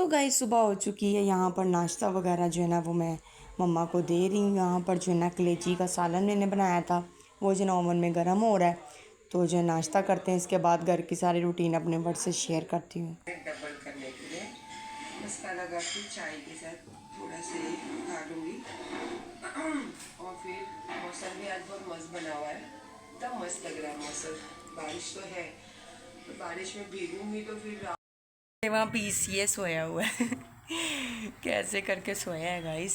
So guys सुबह हो चुकी है। यहाँ पर नाश्ता वगैरह जो है ना वो मैं मम्मा को दे रही हूँ। यहाँ पर जो है ना कलेजी का सालन मैंने बनाया था, वो जो ना ओवन में गर्म हो रहा है। तो जो है नाश्ता करते हैं, इसके बाद घर की सारी रूटीन अपने वर्ड से शेयर करती हूँ। डबल करने के लिए मसाला लगा के चाय के साथ थोड़ा से खा लूँगी। और फिर मौसम भी आज बहुत मस्त बना हुआ है, एकदम मस्त लग रहा है मौसम। बारिश तो है, तो बारिश में भीगूंगी तो फिर वहाँ पीसीए सोया हुआ है कैसे करके सोया है गाइस।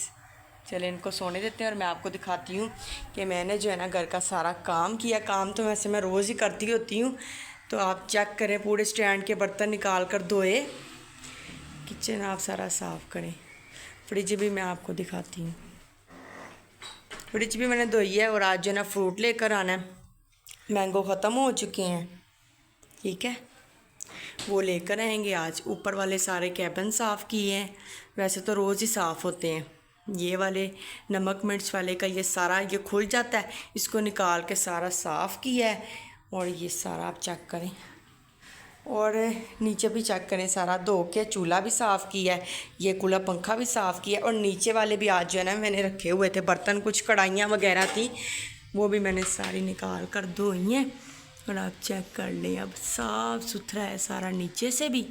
चले इनको सोने देते हैं और मैं आपको दिखाती हूँ कि मैंने जो है ना घर का सारा काम किया। काम तो वैसे मैं रोज़ ही करती होती हूँ, तो आप चेक करें। पूरे स्टैंड के बर्तन निकाल कर धोए, किचन आप सारा साफ़ करें। फ्रिज भी मैं आपको दिखाती हूँ, फ्रिज भी मैंने धोई है। और आज जो है ना फ्रूट लेकर आना है, मैंगो ख़त्म हो चुके हैं, ठीक है, वो लेकर आएंगे आज। ऊपर वाले सारे कैबिन साफ़ किए हैं, वैसे तो रोज़ ही साफ़ होते हैं। ये वाले नमक मिर्च वाले का ये सारा ये खुल जाता है, इसको निकाल के सारा साफ़ किया है। और ये सारा आप चेक करें, और नीचे भी चेक करें, सारा धो के चूल्हा भी साफ़ किया है, ये कूलर पंखा भी साफ़ किया है। और नीचे वाले भी आज जो है ना मैंने रखे हुए थे बर्तन, कुछ कढ़ाइयाँ वगैरह थी, वो भी मैंने सारी निकाल कर धोई हैं। और आप चेक कर लें, अब साफ़ सुथरा है सारा नीचे से भी।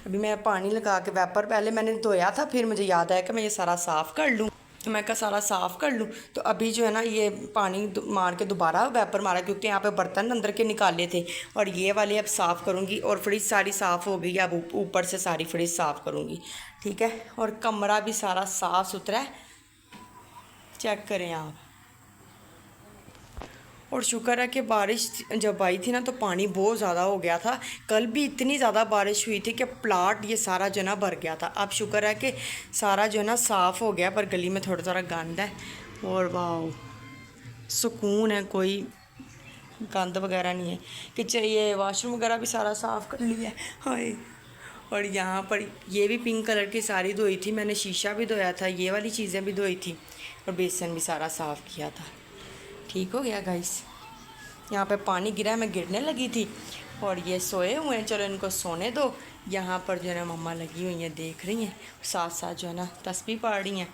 अभी मैं पानी लगा के वेपर पहले मैंने धोया था, फिर मुझे याद आया कि मैं ये सारा साफ़ कर लूँ, तो मैं कहा सारा साफ़ कर लूँ। तो अभी जो है ना ये पानी मार के दोबारा वेपर मारा, क्योंकि यहाँ पे बर्तन अंदर के निकाले थे। और ये वाले अब साफ़ करूँगी। और फ्रिज सारी साफ़ हो गई, अब ऊपर से सारी फ्रिज साफ़ करूँगी, ठीक है। और कमरा भी सारा साफ़ सुथरा है, चेक करें आप। और शुक्र है कि बारिश जब आई थी ना तो पानी बहुत ज़्यादा हो गया था। कल भी इतनी ज़्यादा बारिश हुई थी कि प्लाट ये सारा जो ना भर गया था। अब शुक्र है कि सारा जो ना साफ़ हो गया, पर गली में थोड़ा थोड़ा गंद है। और वाह सुकून है, कोई गंद वगैरह नहीं है। किचन ये वाशरूम वगैरह भी सारा साफ़ कर लिया है, हाय। और यहाँ पर ये भी पिंक कलर की सारी धोई थी मैंने, शीशा भी धोया था, ये वाली चीज़ें भी धोई थी, और बेसन भी सारा साफ़ किया था। ठीक हो गया गाइस। यहाँ पे पानी गिरा है, मैं गिरने लगी थी। और ये सोए हुए हैं, चलो इनको सोने दो। यहाँ पर जो है ना मम्मा लगी हुई हैं, देख रही हैं, साथ साथ जो है ना तस्बीह पढ़ रही हैं।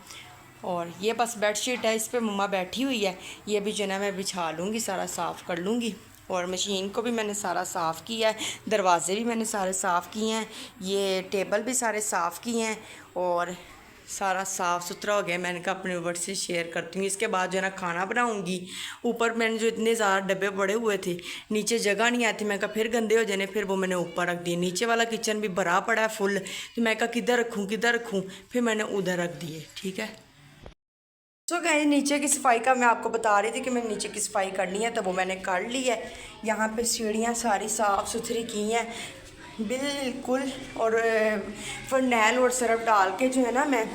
और ये बस बेडशीट है, इस पर मम्मा बैठी हुई है। ये भी जो है ना मैं बिछा लूँगी, सारा साफ़ कर लूँगी। और मशीन को भी मैंने सारा साफ़ किया है, दरवाज़े भी मैंने सारे साफ़ किए हैं, ये टेबल भी सारे साफ़ किए हैं। और सारा साफ़ सुथरा हो गया। मैंने कहा अपने वर्ड से शेयर करती हूँ। इसके बाद जो है ना खाना बनाऊँगी। ऊपर मैंने जो इतने ज़्यादा डब्बे पड़े हुए थे, नीचे जगह नहीं आती, मैं कहा फिर गंदे हो जाने, फिर वो मैंने ऊपर रख दिए। नीचे वाला किचन भी भरा पड़ा है फुल, तो मैं कहा किधर रखूँ किधर रखूँ, फिर मैंने उधर रख दिए, ठीक है। तो गाइस नीचे की सफाई का मैं आपको बता रही थी कि मैंने नीचे की सफाई करनी है, तो वो मैंने कर ली है। यहाँ पे सीढ़ियाँ सारी साफ़ सुथरी की हैं बिल्कुल। और फरनैल और सरफ डाल के जो है ना मैं,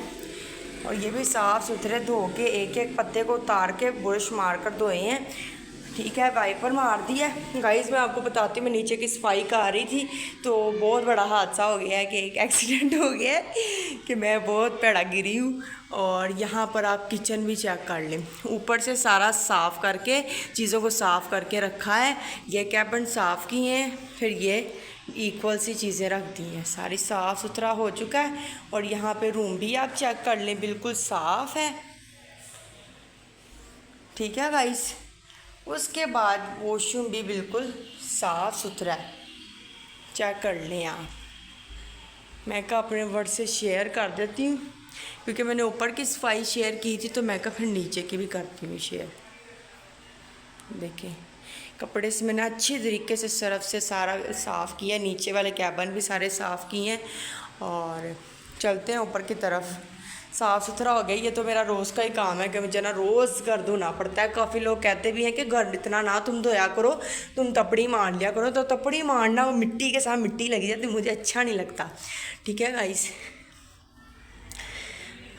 और ये भी साफ़ सुथरे धो के एक एक पत्ते को उतार के बुरश मार कर धोए हैं, ठीक है। वाइपर मार दिया है। गाइस मैं आपको बताती हूँ, मैं नीचे की सफाई कर रही थी तो बहुत बड़ा हादसा हो गया है कि एक एक्सीडेंट हो गया है कि मैं बहुत पैड़ा गिरी हूँ। और यहाँ पर आप किचन भी चेक कर लें, ऊपर से सारा साफ़ करके चीज़ों को साफ़ करके रखा है। ये कैबिन साफ़ किए हैं, फिर ये इक्वल सी चीज़ें रख दी हैं, सारी साफ़ सुथरा हो चुका है। और यहाँ पे रूम भी आप चेक कर लें, बिल्कुल साफ़ है, ठीक है गाइस। उसके बाद वॉशरूम भी बिल्कुल साफ़ सुथरा है, चेक कर लें आप। मैं कहा अपने वर्ड से शेयर कर देती हूँ, क्योंकि मैंने ऊपर की सफाई शेयर की थी, तो मैं कहा फिर नीचे की भी करती हूँ शेयर। देखें कपड़े से मैंने अच्छी तरीके से सरफ से सारा साफ़ किया, नीचे वाले कैबिन भी सारे साफ़ किए हैं। और चलते हैं ऊपर की तरफ। साफ़ सुथरा हो गया, ये तो मेरा रोज़ का ही काम है कि मुझे ना रोज़ घर धोना पड़ता है। काफ़ी लोग कहते भी हैं कि घर इतना ना तुम धोया करो, तुम तपड़ी मार लिया करो। तो तपड़ी मारना, वो मिट्टी के साथ मिट्टी लगी जाती, मुझे अच्छा नहीं लगता, ठीक है गाइस।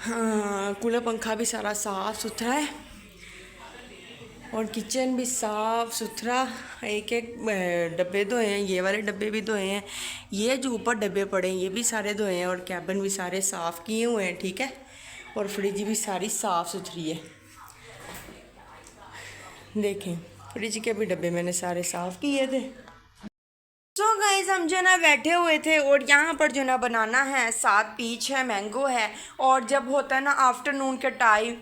हाँ कूलर पंखा भी सारा साफ़ सुथरा है, और किचन भी साफ़ सुथरा। एक एक डब्बे धोए हैं, ये वाले डब्बे भी धोए हैं, ये जो ऊपर डब्बे पड़े हैं ये भी सारे धोए हैं। और कैबिन भी सारे साफ़ किए हुए हैं, ठीक है। और फ्रिज भी सारी साफ़ सुथरी है, देखें फ्रिज के भी डब्बे मैंने सारे साफ़ किए थे। तो गाइस हम हम जो है ना बैठे हुए थे और यहाँ पर जो है ना बनाना है, साथ पीच है, मैंगो है। और जब होता है ना आफ्टरनून के टाइम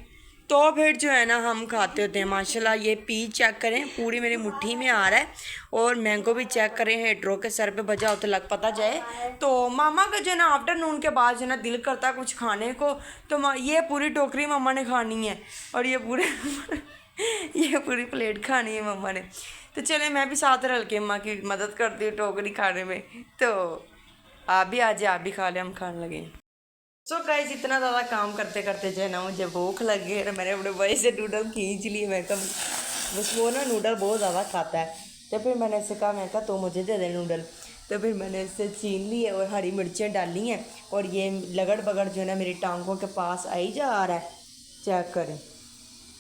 तो फिर जो है ना हम खाते होते हैं। माशाल्लाह ये पीच चेक करें, पूरी मेरी मुट्ठी में आ रहा है। और मैंगो भी चेक करें, हेटरों के सर पे बजा हो तो लग पता जाए। तो मामा का जो है ना आफ्टरनून के बाद जो है ना दिल करता है कुछ खाने को, तो ये पूरी टोकरी मामा ने खानी है। और ये पूरी प्लेट खानी है मम्मा ने। तो चले मैं भी साथ रल के अम्मा की मदद करती हूँ टोकरी खाने में। तो आप भी आ जाए, आप भी खा ले, हम खाने लगे। सो गाइस इतना ज़्यादा काम करते करते जो है ना मुझे भूख लग गई और मैंने अपने भाई से नूडल खींच लिए। मैं कहा बस वो ना नूडल बहुत ज़्यादा खाता है। तो फिर मैंने इससे कहा, मैं कहा तो मुझे दे दे नूडल। तो फिर मैंने इससे छीन लिए और हरी मिर्चें डाली हैं। और ये लगड़ बगड़ जो है ना मेरी टांगों के पास आई जा रहा है। चेक करें,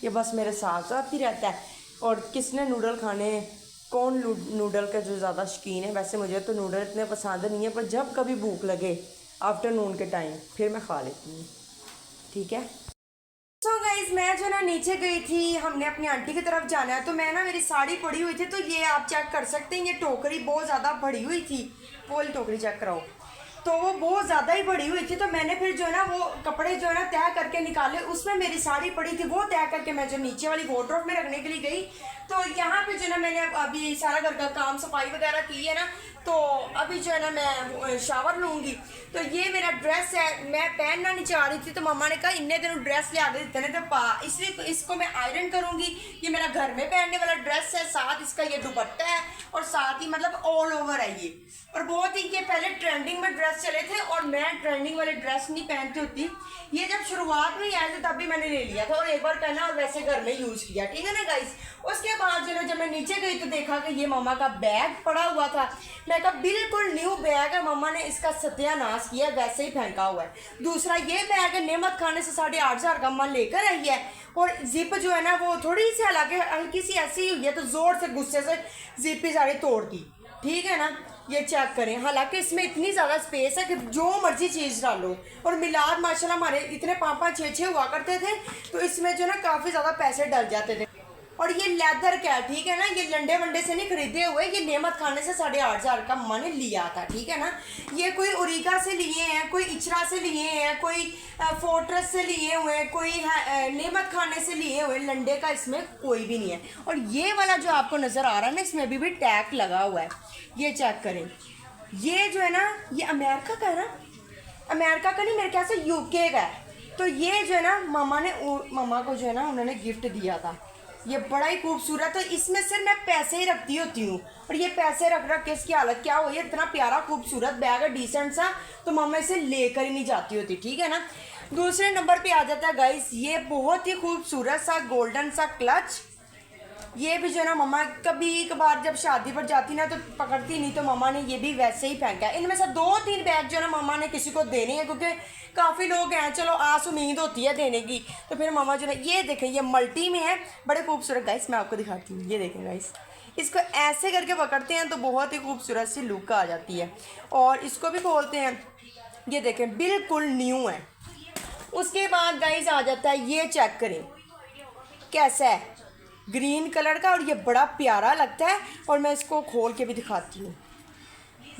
ये बस मेरे साथ साथ ही रहता है। और किसने नूडल खाने, कौन नूडल का जो ज़्यादा शौकीन है। वैसे मुझे तो नूडल इतने पसंद नहीं है, पर जब कभी भूख लगे आफ्टरनून के टाइम फिर मैं खा लेती हूँ, ठीक है। सो गाइज मैं जो ना नीचे गई थी, हमने अपनी आंटी की तरफ जाना है। तो मैं ना मेरी साड़ी पड़ी हुई थी, तो ये आप चेक कर सकते हैं, ये टोकरी बहुत ज़्यादा भरी हुई थी। वो टोकरी चेक कराओ, तो वो बहुत ज़्यादा ही भरी हुई थी। तो मैंने फिर जो है ना वो कपड़े जो है ना तय करके निकाले, उसमें मेरी साड़ी पड़ी थी, वो तय करके मैं जो नीचे वाली वार्डरोब में रखने के लिए गई। तो यहाँ पे जो है ना मैंने अभी सारा घर का काम सफाई वगैरह की है ना, तो अभी जो है ना मैं शावर लूँगी। तो ये मेरा ड्रेस है, मैं पहनना नहीं चाह रही थी, तो मम्मा ने कहा इन्ने दिन ड्रेस ले आगे इतने तो पा, इसलिए इसको मैं आयरन करूँगी। ये मेरा घर में पहनने वाला ड्रेस है, साथ इसका ये दुपट्टा है और साथ ही मतलब ऑल ओवर है ये। और बहुत ही ये पहले ट्रेंडिंग में ड्रेस चले थे और मैं ट्रेंडिंग वाले ड्रेस नहीं पहनती होती। ये जब शुरुआत में आए थे तब भी मैंने ले लिया था और एक बार पहना और वैसे घर में यूज़ किया, ठीक है ना गाइस। उसके बाद जो है जब मैं नीचे गई तो देखा कि ये मम्मा का बैग पड़ा हुआ था। मैं कहा बिल्कुल न्यू बैग है, मम्मा ने इसका सत्यानाश किया, वैसे ही फेंका हुआ है। दूसरा ये बैग है, नेमत खाने से 8,500 का अम्मा लेकर आई है। और जिप जो है ना वो थोड़ी सी हालांकि हल्की सी ऐसी हुई है, तो जोर से गुस्से से जिप ही सारी तोड़ दी, ठीक है ना। ये चेक करें, हालांकि इसमें इतनी ज़्यादा स्पेस है कि जो मर्जी चीज़ डालो। और मिलाद माशाल्लाह हमारे इतने 5-5, 6-6 हुआ करते थे, तो इसमें जो ना काफ़ी ज़्यादा पैसे डल जाते थे। और ये लेदर का है, ठीक है ना, ये लंडे वंडे से नहीं खरीदे हुए, ये नेमत खाने से 8,500 का मैंने लिया था, ठीक है ना। ये कोई ओरिगा से लिए हैं, कोई इचरा से लिए हैं, कोई फोर्ट्रेस से लिए हुए हैं, कोई नेमत खाने से लिए हुए, लंडे का इसमें कोई भी नहीं है। और ये वाला जो आपको नज़र आ रहा है ना, इसमें अभी भी टैग लगा हुआ है, ये चेक करें। ये जो है ना ये अमेरिका का है ना, अमेरिका का नहीं मेरे ख्याल से यूके का है। तो ये जो है ना मामा को जो है ना उन्होंने गिफ्ट दिया था। ये बड़ा ही खूबसूरत है, इसमें सिर्फ मैं पैसे ही रखती होती हूँ। और ये पैसे रख रख के इसकी हालत क्या हुई है, इतना प्यारा खूबसूरत बैग है डिसेंट सा, तो मम्मा इसे लेकर ही नहीं जाती होती, ठीक है ना। दूसरे नंबर पे आ जाता है गाइस, ये बहुत ही खूबसूरत सा गोल्डन सा क्लच। ये भी जो है ना मम्मा कभी कभार जब शादी पर जाती ना तो पकड़ती नहीं, तो मम्मा ने ये भी वैसे ही फेंका है। इनमें से 2-3 बैग जो है ना मम्मा ने किसी को देने हैं, क्योंकि काफ़ी लोग हैं, चलो आस उम्मीद होती है देने की। तो फिर मम्मा जो है ये देखें, ये मल्टी में है, बड़े खूबसूरत गाइस, मैं आपको दिखाती हूँ। ये देखें गाइस, इसको ऐसे करके पकड़ते हैं तो बहुत ही खूबसूरत सी लुक आ जाती है। और इसको भी खोलते हैं, ये देखें बिल्कुल न्यू है। उसके बाद गाइस आ जाता है, ये चेक करें कैसा है, ग्रीन कलर का, और ये बड़ा प्यारा लगता है। और मैं इसको खोल के भी दिखाती हूँ,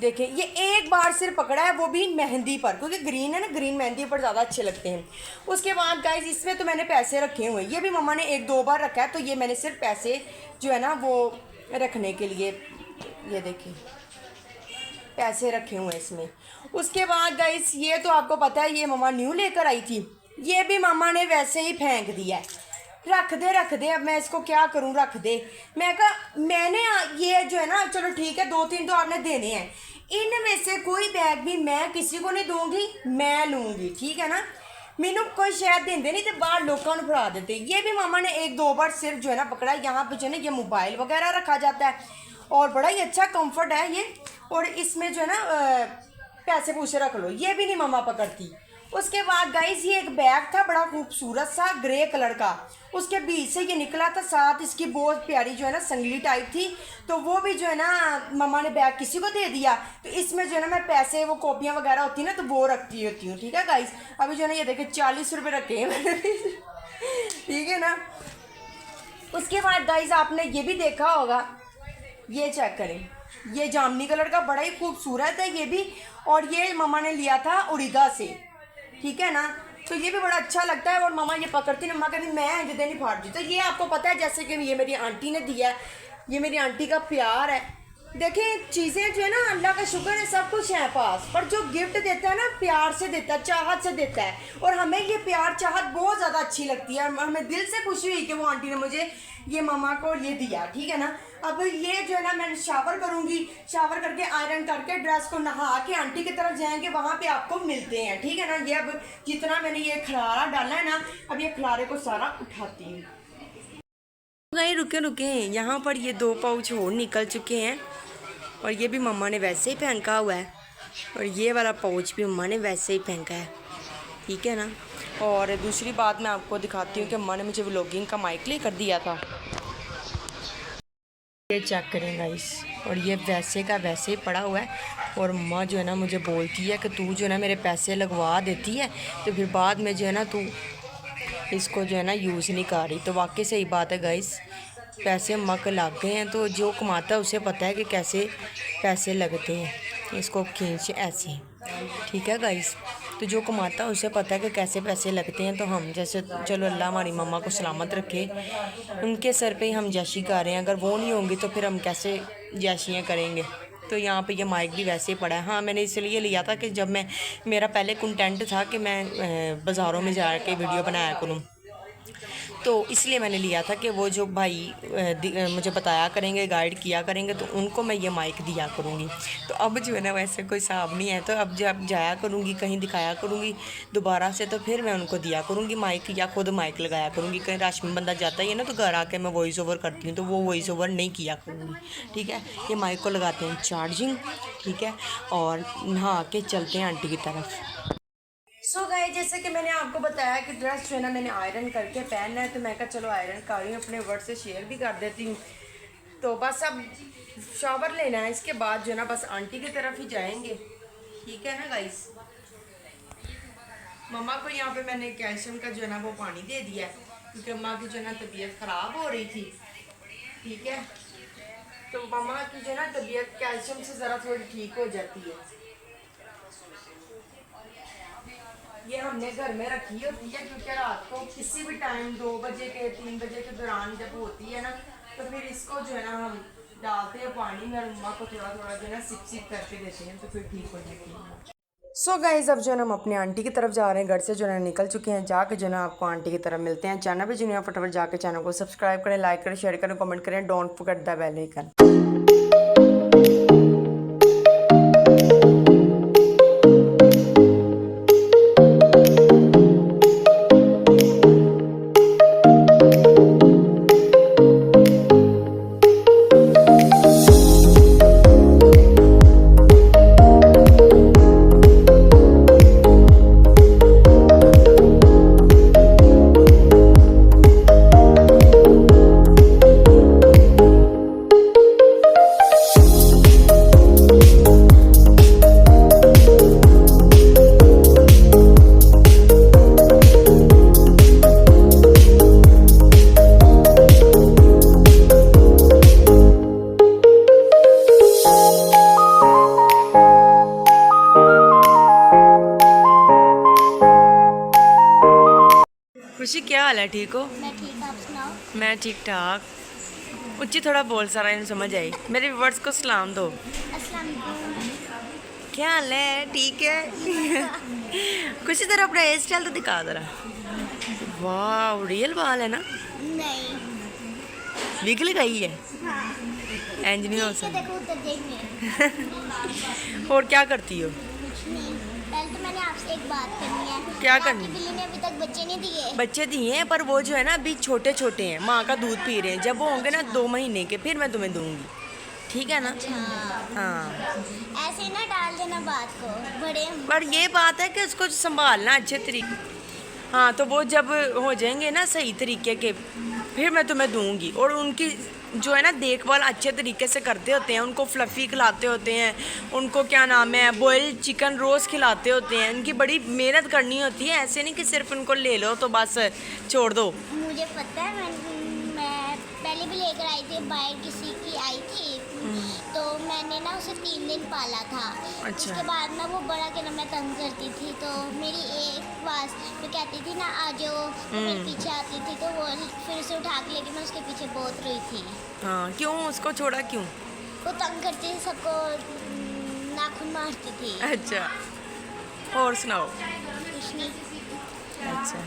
देखें ये एक बार सिर्फ पकड़ा है, वो भी मेहंदी पर, क्योंकि ग्रीन है ना, ग्रीन मेहंदी पर ज़्यादा अच्छे लगते हैं। उसके बाद गाइस इसमें तो मैंने पैसे रखे हुए हैं, ये भी मम्मा ने 1-2 बार रखा है, तो ये मैंने सिर्फ पैसे जो है ना वो रखने के लिए, ये देखिए पैसे रखे हुए हैं इसमें। उसके बाद गाइस ये तो आपको पता है, ये मम्मा न्यू लेकर आई थी, ये भी मम्मा ने वैसे ही फेंक दिया है। रख दे, अब मैं इसको क्या करूं, रख दे। मैं कहा मैंने ये जो है ना, चलो ठीक है 2-3 तो आपने देने हैं, इनमें से कोई बैग भी मैं किसी को नहीं दूंगी, मैं लूँगी, ठीक है ना। मैनू कोई शायद देंगे नहीं तो बाहर लोगों को फड़ा देते। ये भी मामा ने 1-2 बार सिर्फ जो है ना पकड़ा। यहाँ पे जो है ना ये मोबाइल वगैरह रखा जाता है और बड़ा ही अच्छा कंफर्ट है ये। और इसमें जो है ना पैसे पूसे रख लो, ये भी नहीं मामा पकड़ती। उसके बाद गाइस ये एक बैग था बड़ा खूबसूरत सा ग्रे कलर का, उसके बीच से ये निकला था, साथ इसकी बहुत प्यारी जो है ना संगली टाइप थी, तो वो भी जो है ना मम्मा ने बैग किसी को दे दिया। तो इसमें जो है ना मैं पैसे, वो कॉपियाँ वगैरह होती है ना, तो वो रखती होती हूँ, ठीक है गाइस। अभी जो है ना ये देखिए 40 रुपये रखे हैं मैंने ठीक है ना। उसके बाद गाइस आपने ये भी देखा होगा, ये चेक करें, ये जामनी कलर का बड़ा ही खूबसूरत है ये भी, और ये मम्मा ने लिया था उड़ीदा से, ठीक है ना। तो ये भी बड़ा अच्छा लगता है, और मम्मा ये पकड़ती मम्मा कहती मैं जिदे नहीं फाड़ती। तो ये आपको पता है जैसे कि ये मेरी आंटी ने दिया है, ये मेरी आंटी का प्यार है। देखें चीज़ें जो है ना, अल्लाह का शुक्र है सब कुछ है पास, पर जो गिफ्ट देता है ना प्यार से देता है, चाहत से देता है, और हमें ये प्यार चाहत बहुत ज़्यादा अच्छी लगती है। हमें दिल से खुशी हुई कि वो आंटी ने मुझे ये मम्मा को ये दिया, ठीक है ना। अब ये जो है ना मैं शावर करूँगी, शावर करके आयरन करके ड्रेस को नहा के आंटी की तरफ जाएंगे, वहाँ पे आपको मिलते हैं, ठीक है ना। ये अब जितना मैंने ये खलारा डाला है ना, अब ये खलारे को सारा उठाती हूँ। गए रुके रुके यहाँ पर ये 2 पाउच और निकल चुके हैं, और ये भी मम्मा ने वैसे ही फेंका हुआ है, और ये वाला पाउच भी मम्मा ने वैसे ही फेंका है, ठीक है ना। और दूसरी बात मैं आपको दिखाती हूँ कि मम्मा ने मुझे व्लॉगिंग का माइक ले कर दिया था, ये चेक करें गाइस, और ये वैसे का वैसे ही पड़ा हुआ है। और मम्मा जो है ना मुझे बोलती है कि तू जो है ना मेरे पैसे लगवा देती है, तो फिर बाद में जो है ना तू इसको जो है ना यूज़ नहीं कर रही। तो वाकई सही बात है गाइस, पैसे अम्मा के लग गए हैं, तो जो कमाता है उसे पता है कि कैसे पैसे लगते हैं। इसको खींच ऐसे, ठीक है गाइस। तो जो कमाता है उसे पता है कि कैसे पैसे लगते हैं। तो हम जैसे चलो अल्लाह हमारी मम्मा को सलामत रखे, उनके सर पे ही हम जैशी कर रहे हैं, अगर वो नहीं होंगी तो फिर हम कैसे जैशियाँ करेंगे। तो यहाँ पे ये माइक भी वैसे ही पड़ा है। हाँ मैंने इसलिए लिया था कि जब मैं, मेरा पहले कंटेंट था कि मैं बाज़ारों में जा के वीडियो बनाया करूँ, तो इसलिए मैंने लिया था कि वो जो भाई मुझे बताया करेंगे, गाइड किया करेंगे, तो उनको मैं ये माइक दिया करूँगी। तो अब जो है ना वैसे कोई हिसाब नहीं है, तो अब जब जाया करूँगी कहीं दिखाया करूँगी दोबारा से, तो फिर मैं उनको दिया करूँगी माइक, या खुद माइक लगाया करूँगी। कहीं रश में बंदा जाता ही है ना, तो घर आके मैं वॉइस ओवर करती हूँ, तो वो वॉइस ओवर नहीं किया करूँगी, ठीक है। ये माइक को लगाते हैं चार्जिंग, ठीक है, और नहा के चलते हैं आंटी की तरफ। सो गए जैसे कि मैंने आपको बताया कि ड्रेस जो है ना मैंने आयरन करके पहनना है, तो मैं कहा चलो आयरन कर रही हूँ, अपने वर्ड से शेयर भी कर देती हूँ। तो बस अब शावर लेना है, इसके बाद जो है ना बस आंटी की तरफ ही जाएंगे, ठीक है ना गाइस। मम्मा को यहाँ पे मैंने कैल्शियम का जो है ना वो पानी दे दिया है, क्योंकि मम्मा की जो है ना तबीयत ख़राब हो रही थी, ठीक है। तो मम्मा की जो है ना तबीयत कैल्शियम से ज़रा थोड़ी ठीक हो जाती है। ये हमने घर में रखी होती है, क्योंकि रात को किसी भी टाइम 2 बजे के 3 बजे के दौरान जब होती है ना, तो फिर इसको जो है ना हम डालते हैं पानी में, और मम्मा को थोड़ा थोड़ा जो है ना सिप सिप करके देते हैं, तो फिर ठीक हो जाती है। सो गाइस अब जो है ना हम अपने आंटी की तरफ जा रहे हैं, घर से जो है निकल चुके हैं, जाके जो है ना आपको आंटी की तरफ मिलते हैं। चैनल पे जो है फटाफट जाके चैनल को सब्सक्राइब करें, लाइक करें, शेयर करें, कमेंट करें, don't forget the bell icon. खुशी क्या हाल है, ठीक हो? मैं ठीक, आप सुनाओ। मैं ठीक ठाक। उच्ची थोड़ा बोल, सारा इन समझ आई। मेरे व्यूअर्स को सलाम दो। अस्सलाम वालेकुम। क्या हाल है, ठीक है? खुशी तरह अपना हेयर स्टाइल तो दिखा जरा। वाह रियल बाल है ना, नहीं। विग लगाई है? हाँ। एंज नहीं हो ठीक है, सकता। देखो उधर देखने। और क्या करती हो? कुछ नहीं, पहले तो मैंने आपसे एक बात करनी है। क्या आपकी करनी? बिल्ली ने अभी तक बच्चे नहीं दिए। बच्चे दिए हैं, पर वो जो है ना अभी छोटे छोटे हैं, माँ का दूध पी रहे हैं। जब वो होंगे ना 2 महीने के, फिर मैं तुम्हें दूंगी, ठीक है ना? हाँ ऐसे ना डाल देना बात को, बड़े पर ये बात है कि उसको संभालना अच्छे तरीके। हाँ तो वो जब हो जाएंगे ना सही तरीके के, फिर मैं तुम्हें दूंगी। और उनकी जो है ना देखभाल अच्छे तरीके से करते होते हैं, उनको फ्लफ़ी खिलाते होते हैं, उनको क्या नाम है बॉयल चिकन रोज़ खिलाते होते हैं। इनकी बड़ी मेहनत करनी होती है, ऐसे नहीं कि सिर्फ उनको ले लो तो बस छोड़ दो। मुझे पता है, मैं पहले भी लेकर आई थी, बाहर किसी की आई थी, तो मैंने उसे 3 दिन पाला था। अच्छा। उसके बाद ना वो बड़ा के ना मैं तंग करती थी, तो मेरी एक बात मैं कहती थी ना आ जाओ, तो मेरे पीछे आती थी, तो वो फिर उसे उठा के लेके मैं उसके पीछे बहुत रोई थी। हाँ, क्यों उसको छोड़ा क्यों? वो तंग करती थी सबको, नाखून मारती थी। अच्छा, और सुनाओ। कुछ नहीं। अच्छा,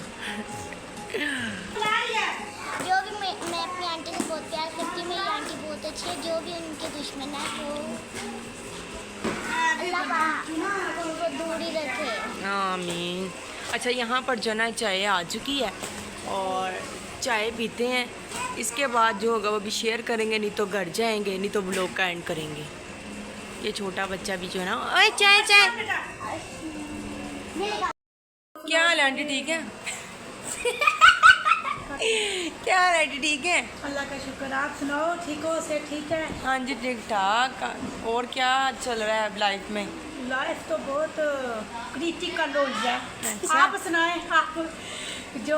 जो भी मैं अपनी आंटी से बहुत प्यार करती हूँ, मेरी आंटी बहुत अच्छी है। जो भी उनके दुश्मन है वो अल्लाह पाक उनको दूर ही रखे। आमीन। अच्छा, यहाँ पर जो ना चाय आ चुकी है और चाय पीते हैं। इसके बाद जो होगा वो भी शेयर करेंगे, नहीं तो घर जाएंगे, नहीं तो ब्लॉग का एंड करेंगे। ये छोटा बच्चा भी जो है ना, ओए चाय चाय। क्या हाल है आंटी, ठीक है? क्या हाल है आंटी, ठीक है? अल्लाह का शुक्र, आप सुनाओ, ठीक हो? से ठीक है? हाँ जी, ठीक ठाक। और क्या चल रहा है लाइफ में? लाइफ तो बहुत क्रिटिकल हो गया। अच्छा। आप सुनाएं, आप जो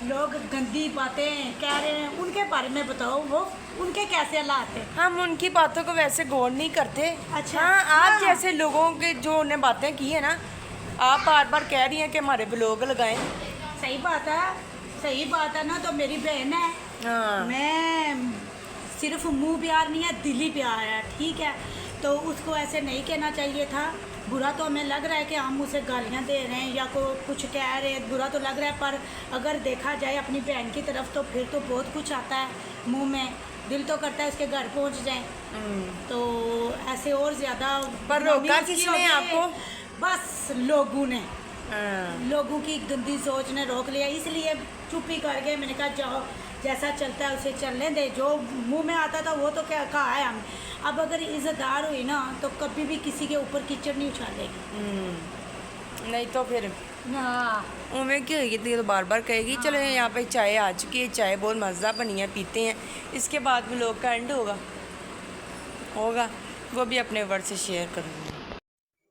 लोग गंदी बातें कह रहे हैं उनके बारे में बताओ, वो उनके कैसे हालात हैं? हम उनकी बातों को वैसे गौर नहीं करते। अच्छा। हाँ, आप हाँ। जैसे लोगों के जो उन्हें बातें की है ना, आप बार बार कह रही हैं कि हमारे ब्लॉग लगाएं। सही बात है, सही बात है ना। तो मेरी बहन है, हाँ, मैं सिर्फ मुंह प्यार नहीं है, दिल ही प्यार है, ठीक है? तो उसको ऐसे नहीं कहना चाहिए था। बुरा तो हमें लग रहा है कि हम उसे गालियां दे रहे हैं या को कुछ कह रहे हैं, बुरा तो लग रहा है। पर अगर देखा जाए अपनी बहन की तरफ तो फिर तो बहुत कुछ आता है मुंह में। दिल तो करता है उसके घर पहुंच जाए। तो ऐसे और ज़्यादा पर रोका बदनामी किसने होगी। आपको? बस लोगों ने, हाँ। लोगों की गंदी सोच ने रोक लिया, इसलिए चुप ही कर गए। मैंने कहा जाओ, जैसा चलता है उसे चलने दे। जो मुंह में आता था वो तो क्या कहा है हम। अब अगर इज्जतदार हुई ना तो कभी भी किसी के ऊपर कीचड़ नहीं उछालेगी। नहीं तो फिर हाँ, उम्मीद की होगी तो ये तो बार बार कहेगी। चलो, यहाँ पे चाय आ चुकी है, चाय बहुत मज़ा बनी है, पीते हैं। इसके बाद ब्लॉग का एंड होगा वो भी अपने वर्ड से शेयर करूँगी।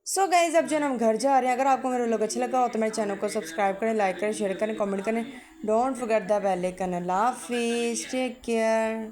सो गाइज, अब जो हम घर जा रहे हैं। अगर आपको मेरा लोग अच्छा लगा हो तो मेरे चैनल को सब्सक्राइब करें, लाइक करें, शेयर करें, कमेंट करें। Don't forget the bell icon. अल्लाह हाफिज़, टेक केयर।